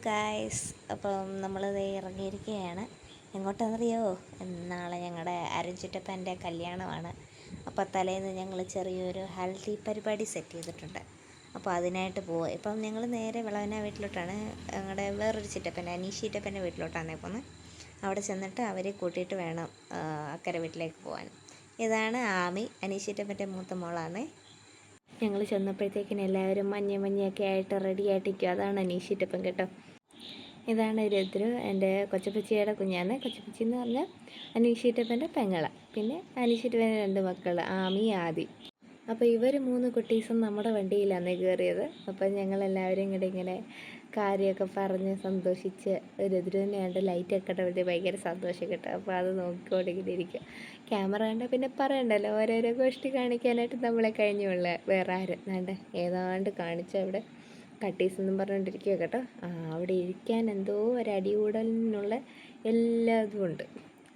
Guys, അപ്പം നമ്മളിത് ഇറങ്ങിയിരിക്കുകയാണ്. എങ്ങോട്ടാണെന്നറിയോ? നാളെ ഞങ്ങളുടെ അരഞ്ചുറ്റപ്പൻ്റെ കല്യാണമാണ്. അപ്പോൾ തലേന്ന് ഞങ്ങൾ ചെറിയൊരു ഹൽദി പരിപാടി സെറ്റ് ചെയ്തിട്ടുണ്ട്. അപ്പോൾ അതിനായിട്ട് പോവുക. ഇപ്പം ഞങ്ങൾ നേരെ വിളവന വീട്ടിലോട്ടാണ്, ഞങ്ങളുടെ വേറൊരു ചിറ്റപ്പൻ്റെ അനീഷിറ്റപ്പൻ്റെ വീട്ടിലോട്ടാണ് പോകുന്നത്. അവിടെ ചെന്നിട്ട് അവരെ കൂട്ടിയിട്ട് വേണം അക്കരെ വീട്ടിലേക്ക് പോകാൻ. ഇതാണ് ആമി, അനീഷിറ്റപ്പൻ്റെ മൂത്ത മോളാണ്. ഞങ്ങൾ ചെന്നപ്പോഴത്തേക്കിന് എല്ലാവരും മഞ്ഞയൊക്കെ ആയിട്ട് റെഡി ആയിട്ടിരിക്കും. അതാണ് അനീഷിറ്റപ്പൻ കേട്ടോ. ഇതാണ് രുദ്രു, എൻ്റെ കൊച്ചപ്പച്ചിയുടെ കുഞ്ഞാണ്. കൊച്ചപ്പച്ചി എന്ന് പറഞ്ഞാൽ അനീഷിറ്റപ്പൻ്റെ പെങ്ങള. പിന്നെ അനീഷിറ്റപ്പൻ്റെ 2 മക്കൾ, ആമി ആദി. അപ്പോൾ ഇവർ 3 കുട്ടീസും നമ്മുടെ വണ്ടിയിലാണ് കയറിയത്. അപ്പം ഞങ്ങളെല്ലാവരും ഇങ്ങനെ കാര്യമൊക്കെ പറഞ്ഞ് സന്തോഷിച്ച് രുദ്രുവിനെ കണ്ട് ലൈറ്റൊക്കെ ഇട്ടപ്പോഴത്തേക്ക് ഭയങ്കര സന്തോഷം കിട്ടും. അപ്പോൾ അത് നോക്കിക്കൊണ്ടിങ്ങനെ ഇരിക്കുക. ക്യാമറ കണ്ടാൽ പിന്നെ പറയണ്ടല്ലോ, ഓരോരോ ഗോഷ്ടി കാണിക്കാനായിട്ട് നമ്മളെ കഴിഞ്ഞുള്ള വേറെ ആരും വേണ്ട ഏതാണ്ട് കാണിച്ച അവിടെ കട്ടീസ് എന്നും പറഞ്ഞുകൊണ്ടിരിക്കുക കേട്ടോ. അവിടെ ഇരിക്കാൻ എന്തോ ഒരു അടികൂടലിനുള്ള എല്ലാതും ഉണ്ട്.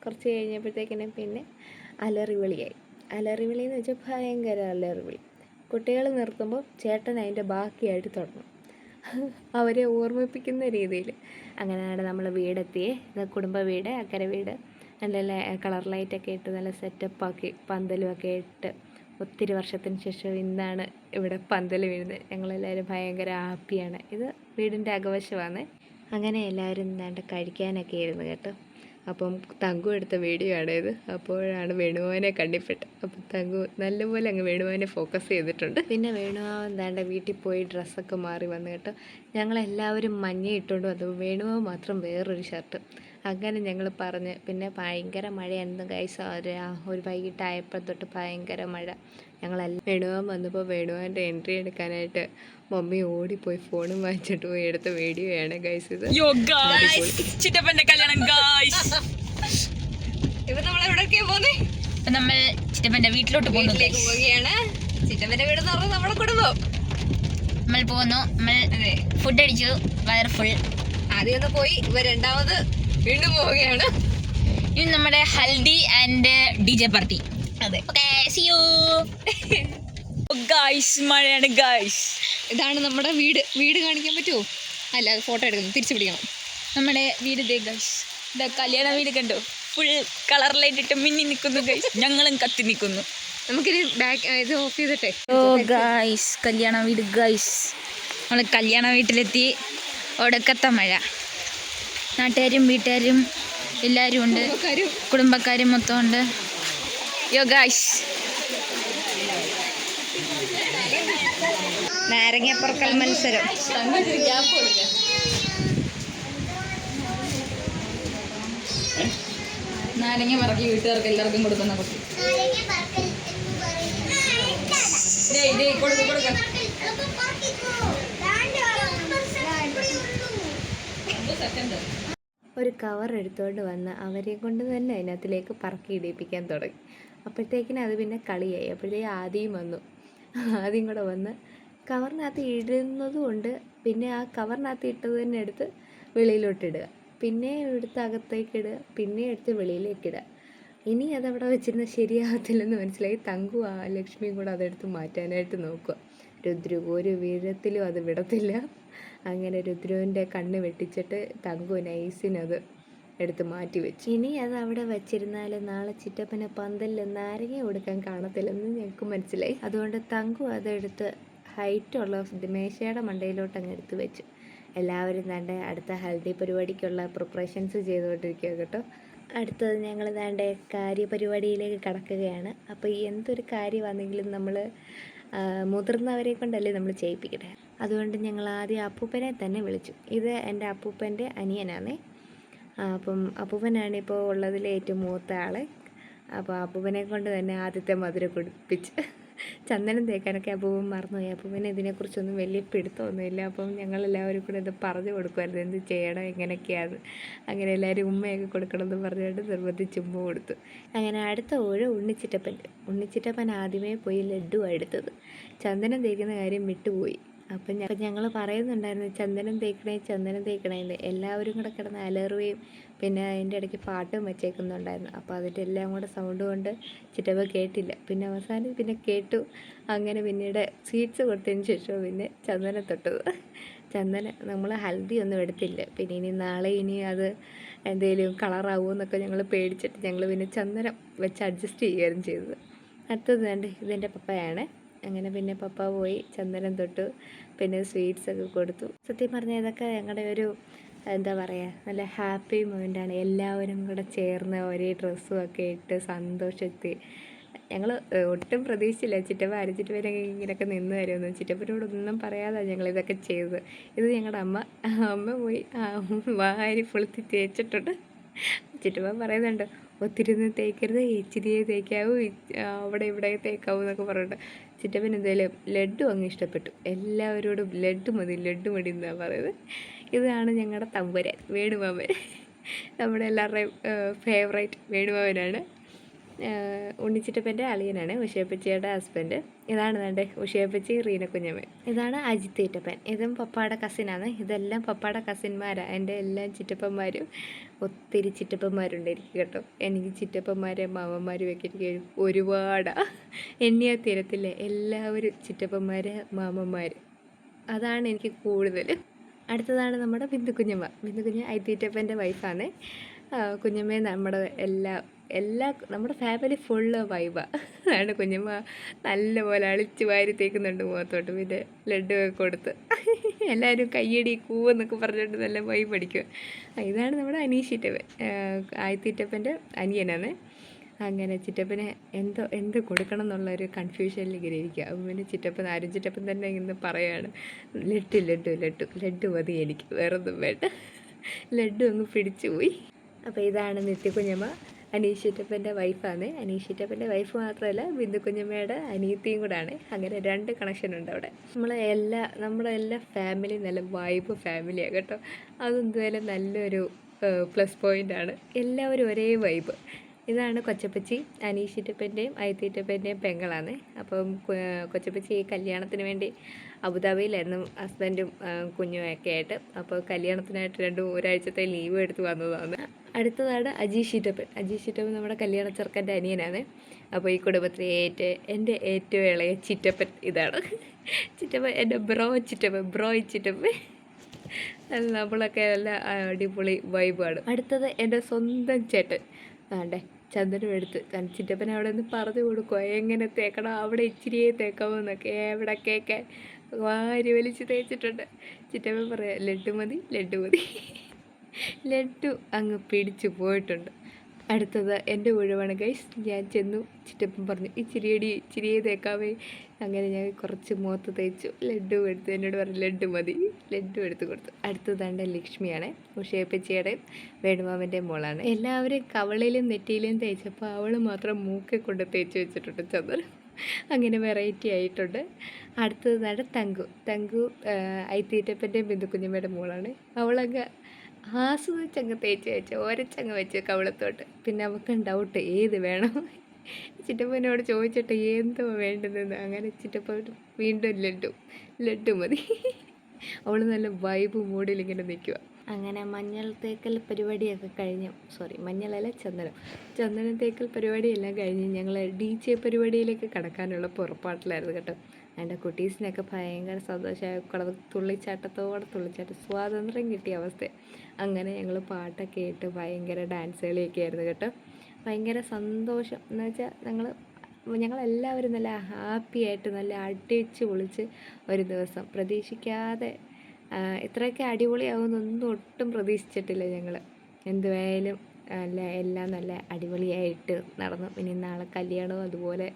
കുറച്ച് കഴിഞ്ഞപ്പോഴത്തേക്കിനും പിന്നെ അലറിവിളിയായി. അലറിവിളി എന്ന് വെച്ചാൽ ഭയങ്കര അലറിവിളി. കുട്ടികൾ നിർത്തുമ്പോൾ ചേട്ടൻ അതിൻ്റെ ബാക്കിയായിട്ട് തുടങ്ങും, അവരെ ഓർമ്മിപ്പിക്കുന്ന രീതിയിൽ. അങ്ങനെയാണ് നമ്മൾ വീടെത്തിയേ. കുടുംബ വീട്, അക്കരെ വീട്. നല്ല കളർ ലൈറ്റൊക്കെ ഇട്ട് നല്ല സെറ്റപ്പാക്കി പന്തലുമൊക്കെ ഇട്ട് ഒത്തിരി വർഷത്തിന് ശേഷം ഇന്നാണ് ഇവിടെ പന്തൽ വീഴുന്നത്. ഞങ്ങളെല്ലാവരും ഭയങ്കര ഹാപ്പിയാണ്. ഇത് വീടിൻ്റെ അകവശമാണ്. അങ്ങനെ എല്ലാവരും എന്താണ്ട് കഴിക്കാനൊക്കെ ആയിരുന്നു കേട്ടോ. അപ്പം തങ്കു എടുത്ത വീഡിയോ ആണ് ഇത്. അപ്പോഴാണ് വേണുമോനെ കണ്ടിപ്പെട്ടത്. അപ്പം തങ്കു നല്ലപോലെ അങ്ങ് വേണുമോനെ ഫോക്കസ് ചെയ്തിട്ടുണ്ട്. പിന്നെ വേണുമോ എന്താണ്ട് വീട്ടിൽ പോയി ഡ്രസ്സൊക്കെ മാറി വന്നു കേട്ടോ. ഞങ്ങളെല്ലാവരും മഞ്ഞ ഇട്ടുകൊണ്ട് വന്നു, വേണുമോ മാത്രം വേറൊരു ഷർട്ട്. അങ്ങനെ ഞങ്ങൾ പറഞ്ഞ് പിന്നെ ഭയങ്കര മഴയായിരുന്നു ഗൈസ്. ഒരു വൈകിട്ടായപ്പോൾ തൊട്ട് ഭയങ്കര മഴ. ഞങ്ങളെല്ലാം വേണുവാൻ വന്നപ്പോൾ വേണുവാൻ്റെ എൻട്രി എടുക്കാനായിട്ട് മമ്മി ഓടിപ്പോയി ഫോണും വാങ്ങിച്ചിട്ട് പോയി എടുത്ത വീഡിയോയാണ് ഗൈസ് ഇത്. ചിറ്റപ്പന്റെ കല്യാണം ഗൈസ്. ഇപ്പൊ നമ്മളെവിടൊക്കെയാ പോകുന്നേ? നമ്മൾ ചിറ്റപ്പന്റെ വീട്ടിലോട്ട് പോവുകയാണ്. ചിറ്റപ്പന്റെ വീട് എന്ന് പറഞ്ഞാൽ നമ്മുടെ കുടുംബം. നമ്മൾ പോകുന്നു. നമ്മൾ ഫുഡ് അടിച്ചു, വയർ ഫുൾ. ആദ്യം ഒന്ന് പോയി, ഇവ രണ്ടാമത് വീണ്ടും പോവുകയാണ്. ഇനി നമ്മുടെ ഹൽദി ആൻഡ് DJ പാർട്ടി. അതെ, see you ഗൈസ്. മഴയാണ് ഗൈസ്. ഇതാണ് നമ്മുടെ വീട്. വീട് കാണിക്കാൻ പറ്റുമോ? അല്ല, അത് ഫോട്ടോ എടുക്കണം, തിരിച്ചു പിടിക്കണം. നമ്മുടെ വീട് ദേ ഗൈസ്. ഇതാ കല്യാണ വീട് കണ്ടോ? ഫുൾ കളർ ലൈറ്റ് ഇട്ട് മിന്നി നിൽക്കുന്നു ഗൈസ്. ഞങ്ങളും കത്തി നിൽക്കുന്നു. നമുക്കിനി ഇത് ഓഫ് ചെയ്തിട്ടെ. ഓ ഗൈസ്, കല്യാണ വീട് ഗൈസ്. നമ്മൾ കല്യാണ വീട്ടിലെത്തി. ഒടുക്കത്തെ മഴ. നാട്ടുകാരും വീട്ടുകാരും എല്ലാവരും ഉണ്ട്, കുടുംബക്കാരും മൊത്തം ഉണ്ട്. യോ ഗൈസ്, നാരങ്ങപ്പറക്കൽ മത്സരം. നാരങ്ങ പറക്കി വീട്ടുകാർക്ക് എല്ലാവർക്കും കൊടുക്കുന്ന കുട്ടി. ഒരു കവർ എടുത്തുകൊണ്ട് വന്ന് അവരെ കൊണ്ട് തന്നെ അതിനകത്തിലേക്ക് പറക്കി ഇടിപ്പിക്കാൻ തുടങ്ങി. അപ്പോഴത്തേക്കിനും അത് പിന്നെ കളിയായി. അപ്പോഴത്തേക്ക് ആദ്യം വന്നു. ആദ്യം കൂടെ വന്ന് കവറിനകത്ത് ഇടുന്നതും ഉണ്ട്. പിന്നെ ആ കവറിനകത്ത് ഇട്ടത് തന്നെ എടുത്ത് വെളിയിലോട്ടിടുക, പിന്നെ എടുത്ത് അകത്തേക്കിടുക, പിന്നെ എടുത്ത് വെളിയിലേക്കിടുക. ഇനി അതവിടെ വെച്ചിരുന്ന ശരിയാകത്തില്ലെന്ന് മനസ്സിലായി. തങ്കു ആ ലക്ഷ്മിയും കൂടെ അതെടുത്ത് മാറ്റാനായിട്ട് നോക്കുക. രുദ്രു ഒരു വിധത്തിലും അത് വിടത്തില്ല. അങ്ങനെ രുദ്രുവിൻ്റെ കണ്ണ് വെട്ടിച്ചിട്ട് തങ്കു നൈസിനത് എടുത്ത് മാറ്റി വെച്ചു. ഇനി അത് അവിടെ വച്ചിരുന്നാൽ നാളെ ചിറ്റപ്പന് പന്തലിൽ നാരങ്ങ കൊടുക്കാൻ കാണത്തില്ലെന്ന് ഞങ്ങൾക്ക് മനസ്സിലായി. അതുകൊണ്ട് തങ്കു അതെടുത്ത് ഹൈറ്റുള്ള മേശയുടെ മണ്ടയിലോട്ട് അങ്ങ് എടുത്ത് വെച്ചു. എല്ലാവരും ദാണ്ടെ അടുത്ത ഹൽദി പരിപാടിക്കുള്ള പ്രിപ്പറേഷൻസ് ചെയ്തുകൊണ്ടിരിക്കുക കേട്ടോ. അടുത്തത് ഞങ്ങൾ ദാണ്ടെ കാര്യപരിപാടിയിലേക്ക് കടക്കുകയാണ്. അപ്പോൾ എന്തൊരു കാര്യമാണെങ്കിലും നമ്മൾ മുതിർന്നവരെ കൊണ്ടല്ലേ നമ്മൾ ചെയ്യിപ്പിക്കട്ടെ. അതുകൊണ്ട് ഞങ്ങൾ ആദ്യം അപ്പൂപ്പനെ തന്നെ വിളിച്ചു. ഇത് എൻ്റെ അപ്പൂപ്പൻ്റെ അനിയനാണേ. അപ്പം അപ്പൂപ്പനാണ് ഇപ്പോൾ ഉള്ളതിൽ ഏറ്റവും മൂത്ത ആൾ. അപ്പോൾ അപ്പൂപ്പനെ കൊണ്ട് തന്നെ ആദ്യത്തെ മധുരം കുടിപ്പിച്ച്. ചന്ദനം തേക്കാനൊക്കെ അപ്പൂപ്പൻ മറന്നുപോയി. അപ്പൂപ്പന് ഇതിനെക്കുറിച്ചൊന്നും വലിയ പിടുത്തമൊന്നുമില്ല. അപ്പം ഞങ്ങളെല്ലാവരും കൂടെ ഇത് പറഞ്ഞു കൊടുക്കുമായിരുന്നു, എന്ത് ചെയ്യണം എങ്ങനെയൊക്കെയാണ്. അങ്ങനെ എല്ലാവരും ഉമ്മയൊക്കെ കൊടുക്കണമെന്ന് പറഞ്ഞുകൊണ്ട് നിർബന്ധിച്ച് ഉമ്മ കൊടുത്തു. അങ്ങനെ അടുത്ത ഊഴം ഉണ്ണിച്ചിറ്റപ്പൻ ആദ്യമേ പോയി ലഡ്ഡു എടുത്തത്. ചന്ദനം തേക്കുന്ന കാര്യം വിട്ടുപോയി. അപ്പം ഞങ്ങൾ പറയുന്നുണ്ടായിരുന്നു ചന്ദനം തേക്കണേന്ന്. എല്ലാവരും കൂടെ കിടന്ന് അലറുകയും പിന്നെ അതിൻ്റെ ഇടയ്ക്ക് പാട്ടും വെച്ചേക്കുന്നുണ്ടായിരുന്നു. അപ്പോൾ അതിൻ്റെ എല്ലാം കൂടെ സൗണ്ട് കൊണ്ട് ചിറ്റപ്പ കേട്ടില്ല. പിന്നെ അവസാനം പിന്നെ കേട്ടു. അങ്ങനെ പിന്നീട് സ്വീറ്റ്സ് കൊടുത്തതിന് ശേഷം പിന്നെ ചന്ദനം തൊട്ടത്. ചന്ദന നമ്മൾ ഹൽദി ഒന്നും എടുത്തില്ല. പിന്നെ ഇനി നാളെ ഇനി അത് എന്തെങ്കിലും കളറാവുമോ എന്നൊക്കെ ഞങ്ങൾ പേടിച്ചിട്ട് ഞങ്ങൾ പിന്നെ ചന്ദനം വെച്ച് അഡ്ജസ്റ്റ് ചെയ്യുകയായിരുന്നു ചെയ്തത്. അടുത്തത് വേണ്ട ഇതെൻ്റെ പപ്പയാണ്. അങ്ങനെ പിന്നെ പപ്പ പോയി ചന്ദനം തൊട്ടു, പിന്നെ സ്വീറ്റ്സൊക്കെ കൊടുത്തു. സത്യം പറഞ്ഞാൽ ഇതൊക്കെ ഞങ്ങളുടെ ഒരു എന്താ പറയുക, നല്ല ഹാപ്പി മൊമെൻ്റാണ്. എല്ലാവരും കൂടെ ചേർന്ന് ഒരേ ഡ്രസ്സും ഒക്കെ ഇട്ട് സന്തോഷത്തിൽ ഞങ്ങൾ ഒട്ടും പ്രതീക്ഷിച്ചില്ല ചിറ്റപ്പ അരച്ചിട്ടവരൊക്കെ ഇങ്ങനെയൊക്കെ നിന്ന് വരുമെന്ന്. ചിറ്റപ്പനോടൊന്നും പറയാതെ ഞങ്ങളിതൊക്കെ ചെയ്തത്. ഇത് ഞങ്ങളുടെ അമ്മ പോയി വാരി പൊളുത്തി തേച്ചിട്ടുണ്ട്. ചിറ്റപ്പൻ പറയുന്നുണ്ട്, ഒത്തിരി ഒന്നും തേക്കരുത്, ഇച്ചിരിയേ തേക്കാവൂ, അവിടെ ഇവിടെ തേക്കാവൂ എന്നൊക്കെ പറഞ്ഞിട്ട്. ചിറ്റപ്പൻ എന്തായാലും ലഡ്ഡു അങ്ങ് ഇഷ്ടപ്പെട്ടു. എല്ലാവരോടും ലഡ്ഡു മതി എന്നാണ് പറയുന്നത്. ഇതാണ് ഞങ്ങളുടെ തമ്പുരാൻ വേണുമാമൻ. നമ്മുടെ എല്ലാവരുടെയും ഫേവറേറ്റ് വേണുമാമനാണ്. ഉണ്ണിച്ചിറ്റപ്പൻ്റെ അളിയനാണ് ഉഷയപ്പച്ചിയുടെ ഹസ്ബൻഡ്. ഇതാണ് വേണ്ടേ ഉഷയപ്പച്ചി റീനക്കുഞ്ഞമ്മ. ഇതാണ് അജിത്ത് ചിറ്റപ്പൻ. ഇതും പപ്പായുടെ കസിനാണ്. ഇതെല്ലാം പപ്പായുടെ കസിന്മാരാണ്. എൻ്റെ എല്ലാ ചിറ്റപ്പന്മാരും ഒത്തിരി ചിറ്റപ്പന്മാരുണ്ടായിരിക്കും കേട്ടോ. എനിക്ക് ചിറ്റപ്പന്മാരും മാമന്മാരും ഒക്കെ എനിക്ക് ഒരുപാടാണ്, എണ്ണിയാ തീരത്തില്ലേ. എല്ലാവരും ചിറ്റപ്പന്മാർ മാമന്മാർ, അതാണ് എനിക്ക് കൂടുതൽ. അടുത്തതാണ് നമ്മുടെ ബിന്ദുക്കുഞ്ഞമ്മ. ബിന്ദുക്കുഞ്ഞ് ഐത്തീറ്റപ്പൻ്റെ വൈഫാണ്. കുഞ്ഞമ്മയെ നമ്മുടെ നമ്മുടെ ഫാമിലി ഫുള്ള് വൈബാണ്. അതാണ് കുഞ്ഞമ്മ നല്ലപോലെ അളിച്ച് വാരി തേക്കുന്നുണ്ട് മുഖത്തോട്ട്. പിന്നെ ലഡ്ഡു ഒക്കെ കൊടുത്ത് എല്ലാവരും കയ്യടി കൂവെന്നൊക്കെ പറഞ്ഞിട്ട് നല്ല വൈബ് അടിക്കുക. ഇതാണ് നമ്മുടെ അനീഷിറ്റപ്പൻ, ആയിത്തീറ്റപ്പൻ്റെ അനിയനാണ്. അങ്ങനെ ചിറ്റപ്പന് എന്ത് കൊടുക്കണം എന്നുള്ളൊരു കൺഫ്യൂഷനിൽ ഇങ്ങനെ ഇരിക്കുക. പിന്നെ അരുൺ ചിറ്റപ്പൻ തന്നെ ഇന്ന് പറയുകയാണ്, ലഡ്ഡു മതി എനിക്ക്, വേറൊന്നും വേണ്ട. ലഡ്ഡു അങ്ങ് പിടിച്ചു പോയി. അപ്പോൾ ഇതാണ് നിത്യക്കുഞ്ഞമ്മ, അനീഷ് ചിറ്റപ്പൻ്റെ വൈഫാണ്. അനീഷ് ചിറ്റപ്പൻ്റെ വൈഫ് മാത്രമല്ല ബിന്ദുക്കുഞ്ഞമ്മയുടെ അനിയത്തിയും കൂടാണ്. അങ്ങനെ 2 കണക്ഷൻ ഉണ്ട് അവിടെ. നമ്മുടെ എല്ലാ ഫാമിലി നല്ല വൈബ് ഫാമിലിയാണ് കേട്ടോ. അതെന്തായാലും നല്ലൊരു പ്ലസ് പോയിൻ്റാണ്. എല്ലാവരും ഒരേ വൈബ്. ഇതാണ് കൊച്ചപ്പച്ചി, അനീഷ് ചിറ്റപ്പൻ്റെയും ഐത്തീറ്റപ്പൻ്റെയും പെങ്ങളാണ്. അപ്പം കൊച്ചപ്പച്ചി ഈ കല്യാണത്തിന് വേണ്ടി അബുദാബിയിലായിരുന്നു ഹസ്ബൻഡും കുഞ്ഞുമൊക്കെ ആയിട്ട്. അപ്പോൾ കല്യാണത്തിനായിട്ട് ഒരാഴ്ചത്തെ ലീവ് എടുത്ത് വന്നതാണ്. അടുത്തതാണ് അജീഷ് ചിറ്റപ്പൻ നമ്മുടെ കല്യാണ ചെറുക്കൻ്റെ അനിയനാണ്. അപ്പോൾ ഈ കുടുംബത്തിലെ എൻ്റെ ഏറ്റവും ഇളയ ചിറ്റപ്പൻ ഇതാണ്. ചിറ്റപ്പൻ എൻ്റെ ബ്രോയ് ചിറ്റപ്പൻ. നമ്മളൊക്കെ നല്ല അടിപൊളി വൈബാണ്. അടുത്തത് എൻ്റെ സ്വന്തം ചേട്ടൻ. വേണ്ടേ ചന്ദനം എടുത്ത് ചിറ്റപ്പൻ അവിടെ നിന്ന് പറഞ്ഞു കൊടുക്കുക എങ്ങനെ തേക്കണം, അവിടെ ഇച്ചിരിയേ തേക്കാമോ എന്നൊക്കെ. എവിടെ കേൾക്കാൻ വാരി വലിച്ച് തേച്ചിട്ടുണ്ട്. ചിറ്റപ്പൻ പറയാം ലഡ്ഡു മതി. ലഡ്ഡു അങ്ങ് പിടിച്ചു പോയിട്ടുണ്ട്. അടുത്തത് എൻ്റെ ഒഴിവാണ് ഗൈസ്. ഞാൻ ചെന്നു, ചിറ്റപ്പൻ പറഞ്ഞു ഇച്ചിരിയേ തേക്കാവേ. അങ്ങനെ ഞാൻ കുറച്ച് മുഖത്ത് തേച്ചു. ലഡ്ഡു എടുത്ത് എന്നോട് പറഞ്ഞു ലഡ്ഡു മതി. ലഡ്ഡു എടുത്ത് കൊടുത്തു. അടുത്തതാണ്ട് ലക്ഷ്മിയാണ്, ഉഷയപ്പച്ചിയുടെ വേണുമാമൻ്റെ മോളാണ്. എല്ലാവരും കവളിലും നെറ്റിയിലും തേച്ചപ്പോൾ അവൾ മാത്രം മൂക്കെ കൊണ്ട് തേച്ച് വെച്ചിട്ടുണ്ട് ചന്ദനം. അങ്ങനെ വെറൈറ്റി ആയിട്ടുണ്ട്. അടുത്തതാണ് തങ്കു ഐത്തീറ്റപ്പൻ്റെയും ബിന്ദുക്കുഞ്ഞമ്മയുടെ മോളാണ്. അവളങ്ങ് ആസ്വദിച്ചങ്ങ് തേച്ച് ഒരച്ചങ്ങ് വെച്ച് കവളത്തോട്ട്. പിന്നെ അവൾക്ക് ഡൗട്ട് ഏത് വേണം. ചിറ്റപ്പനോട് ചോദിച്ചിട്ട് എന്തോ വേണ്ടതെന്ന്. അങ്ങനെ ചിറ്റപ്പൻ വീണ്ടും ലഡ്ഡു മതി. അവൾ നല്ല വൈബ് മൂഡിൽ ഇങ്ങനെ നിൽക്കുക. അങ്ങനെ മഞ്ഞൾ തേക്കൽ പരിപാടിയൊക്കെ കഴിഞ്ഞു. മഞ്ഞളല്ല ചന്ദനം തേക്കൽ പരിപാടിയെല്ലാം കഴിഞ്ഞ് ഞങ്ങൾ DJ പരിപാടിയിലേക്ക് കടക്കാനുള്ള പുറപ്പാട്ടിലായിരുന്നു കേട്ടോ. എൻ്റെ കുട്ടീസിനൊക്കെ ഭയങ്കര സന്തോഷമായി. തുള്ളിച്ചാട്ടം സ്വാതന്ത്ര്യം കിട്ടിയ അവസ്ഥ. അങ്ങനെ ഞങ്ങൾ പാട്ടൊക്കെ ഇട്ട് ഭയങ്കര ഡാൻസ് കളിയൊക്കെ ആയിരുന്നു കേട്ടോ. ഭയങ്കര സന്തോഷം എന്ന് വെച്ചാൽ ഞങ്ങളെല്ലാവരും നല്ല ഹാപ്പി ആയിട്ട് നല്ല അടിച്ച് പൊളിച്ച് ഒരു ദിവസം. പ്രതീക്ഷിക്കാതെ ഇത്രയൊക്കെ അടിപൊളിയാവുമെന്നൊന്നും ഒട്ടും പ്രതീക്ഷിച്ചിട്ടില്ല ഞങ്ങൾ. എന്തുവായാലും എല്ലാം നല്ല അടിപൊളിയായിട്ട് നടന്നു. ഇനി നാളെ കല്യാണവും അതുപോലെ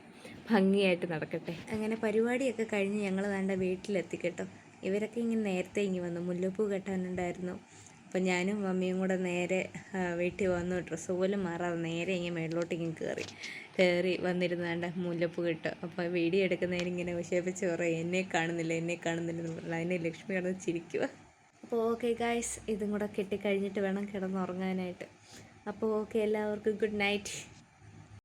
ഭംഗിയായിട്ട് നടക്കട്ടെ. അങ്ങനെ പരിപാടിയൊക്കെ കഴിഞ്ഞ് ഞങ്ങൾ വേണ്ട വീട്ടിലെത്തി കേട്ടോ. ഇവരൊക്കെ ഇങ്ങനെ നേരത്തെ വന്നു. മുല്ലപ്പൂ കെട്ടാനുണ്ടായിരുന്നു. അപ്പം ഞാനും മമ്മിയും കൂടെ നേരെ വീട്ടിൽ വന്നു. ഡ്രസ്സ് പോലും മാറാതെ നേരെ മേളിലോട്ട് കയറി വന്നിരുന്നാണ്ട് മുല്ലപ്പൂ കിട്ടും. അപ്പോൾ വീഡിയോ എടുക്കുന്നതിനിങ്ങനെ വിശേഷിച്ച് പറയും എന്നെ കാണുന്നില്ല എന്ന് പറഞ്ഞു. അതിനെ ലക്ഷ്മി കിടന്ന് ചിരിക്കുക. അപ്പോൾ ഓക്കെ ഗായ്സ്, ഇതും കൂടെ കെട്ടിക്കഴിഞ്ഞിട്ട് വേണം കിടന്നുറങ്ങാനായിട്ട്. അപ്പോൾ ഓക്കെ, എല്ലാവർക്കും ഗുഡ് നൈറ്റ്.